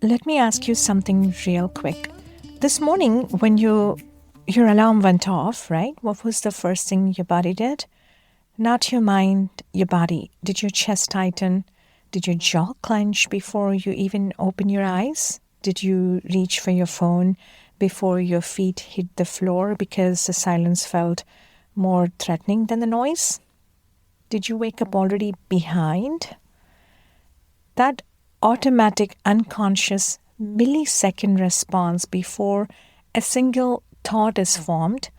Let me ask you something real quick. This morning, when your alarm went off, right? What was the first thing your body did? Not your mind, your body. Did your chest tighten? Did your jaw clench before you even open your eyes? Did you reach for your phone before your feet hit the floor because the silence felt more threatening than the noise? Did you wake up already behind? That automatic, unconscious, millisecond response before a single thought is formed,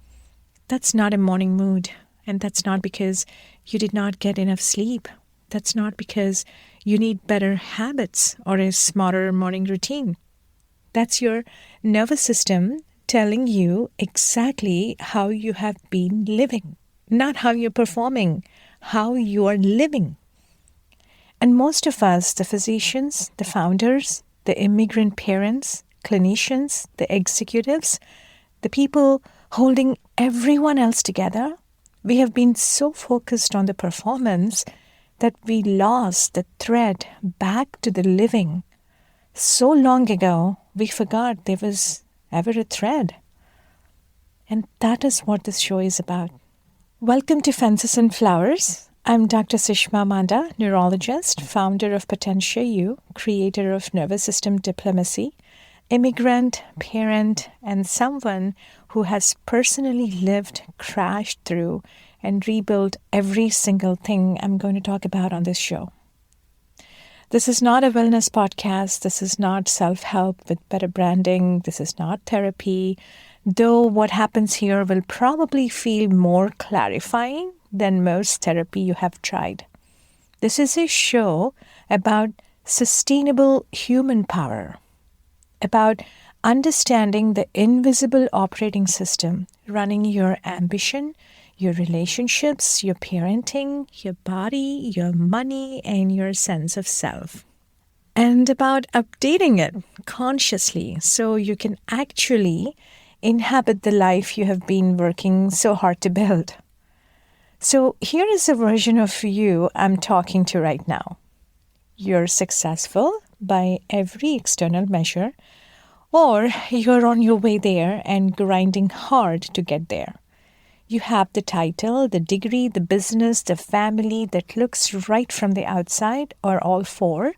that's not a morning mood. And that's not because you did not get enough sleep. That's not because you need better habits or a smarter morning routine. That's your nervous system telling you exactly how you have been living, not how you're performing, how you are living. And most of us, the physicians, the founders, the immigrant parents, clinicians, the executives, the people holding everyone else together, we have been so focused on the performance that we lost the thread back to the living. So long ago, we forgot there was ever a thread. And that is what this show is about. Welcome to Fences and Flowers. I'm Dr. Sushma Manda, neurologist, founder of PotentiaYou, creator of Nervous System Diplomacy, immigrant, parent, and someone who has personally lived, crashed through, and rebuilt every single thing I'm going to talk about on this show. This is not a wellness podcast. This is not self-help with better branding. This is not therapy, though what happens here will probably feel more clarifying than most therapy you have tried. This is a show about sustainable human power, about understanding the invisible operating system running your ambition, your relationships, your parenting, your body, your money, and your sense of self. And about updating it consciously so you can actually inhabit the life you have been working so hard to build. So here is a version of you I'm talking to right now. You're successful by every external measure, or you're on your way there and grinding hard to get there. You have the title, the degree, the business, the family that looks right from the outside, or all four.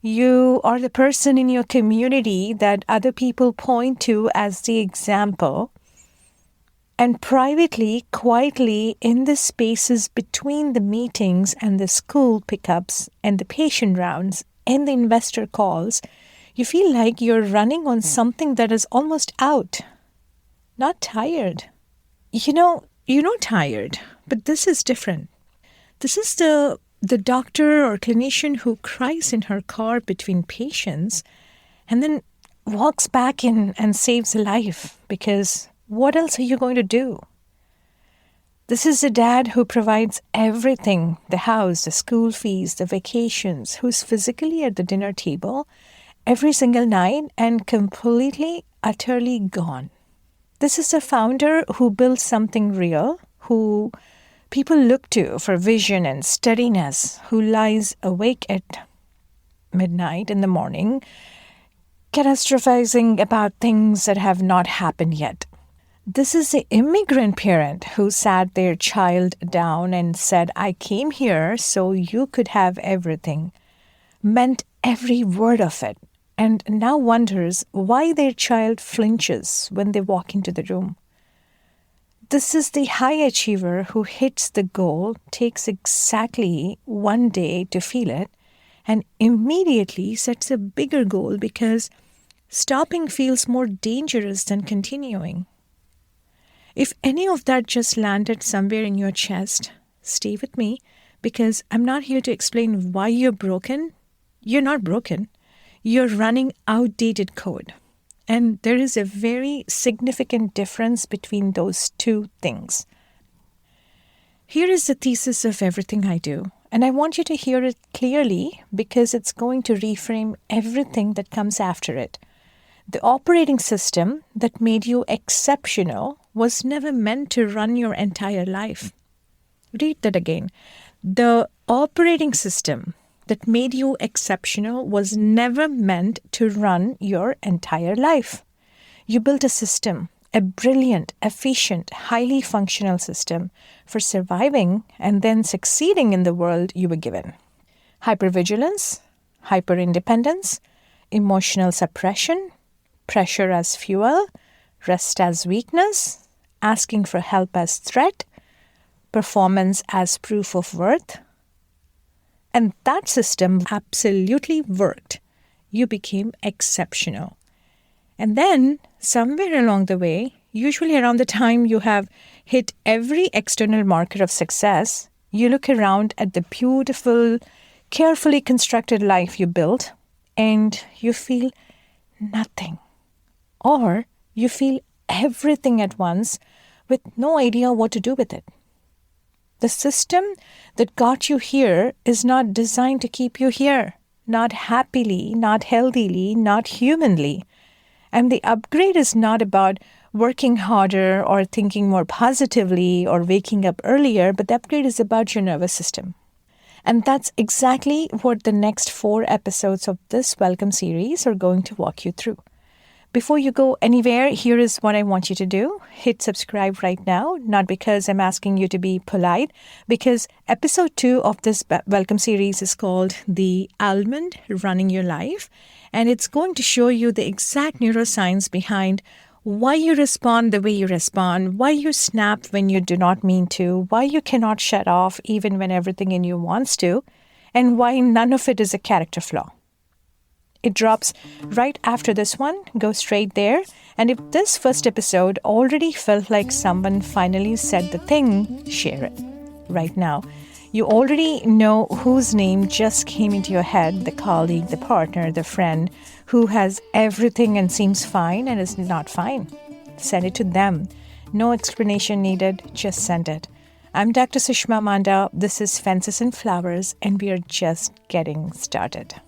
You are the person in your community that other people point to as the example. And privately, quietly, in the spaces between the meetings and the school pickups and the patient rounds and the investor calls, you feel like you're running on something that is almost out. Not tired. You're not tired, but this is different. This is the doctor or clinician who cries in her car between patients and then walks back in and saves a life, because what else are you going to do? This is the dad who provides everything, the house, the school fees, the vacations, who's physically at the dinner table every single night and completely, utterly gone. This is a founder who built something real, who people look to for vision and steadiness, who lies awake at midnight in the morning, catastrophizing about things that have not happened yet. This is the immigrant parent who sat their child down and said, I came here so you could have everything, meant every word of it, and now wonders why their child flinches when they walk into the room. This is the high achiever who hits the goal, takes exactly one day to feel it, and immediately sets a bigger goal because stopping feels more dangerous than continuing. If any of that just landed somewhere in your chest, stay with me, because I'm not here to explain why you're broken. You're not broken. You're running outdated code. And there is a very significant difference between those two things. Here is the thesis of everything I do. And I want you to hear it clearly because it's going to reframe everything that comes after it. The operating system that made you exceptional was never meant to run your entire life. Read that again. The operating system that made you exceptional was never meant to run your entire life. You built a system, a brilliant, efficient, highly functional system for surviving and then succeeding in the world you were given. Hypervigilance, hyperindependence, emotional suppression, pressure as fuel, rest as weakness, asking for help as threat, performance as proof of worth. And that system absolutely worked. You became exceptional. And then, somewhere along the way, usually around the time you have hit every external marker of success, you look around at the beautiful, carefully constructed life you built, and you feel nothing. Or you feel everything at once with no idea what to do with it. The system that got you here is not designed to keep you here, not happily, not healthily, not humanly. And the upgrade is not about working harder or thinking more positively or waking up earlier, but the upgrade is about your nervous system. And that's exactly what the next 4 episodes of this Welcome series are going to walk you through. Before you go anywhere, here is what I want you to do. Hit subscribe right now, not because I'm asking you to be polite, because episode 2 of this Welcome series is called The Almond Running Your Life, and it's going to show you the exact neuroscience behind why you respond the way you respond, why you snap when you do not mean to, why you cannot shut off even when everything in you wants to, and why none of it is a character flaw. It drops right after this one. Go straight there. And if this first episode already felt like someone finally said the thing, share it right now. You already know whose name just came into your head, the colleague, the partner, the friend, who has everything and seems fine and is not fine. Send it to them. No explanation needed. Just send it. I'm Dr. Sushma Manda. This is Fences and Flowers, and we are just getting started.